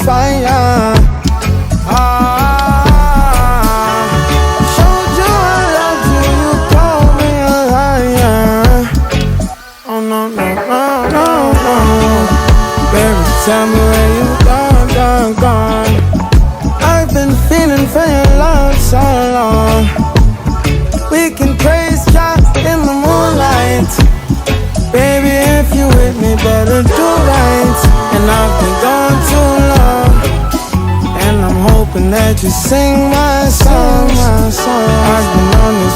fire. Showed you I loved you, you called me a liar. Oh no, no, no, no, no. Baby, tell me where you gone. I've been feeling for your love so long. We can praise God in the moonlight. Baby, if you with me, better do right. And I've been gone too long, and I'm hoping that you sing my song. I've been on this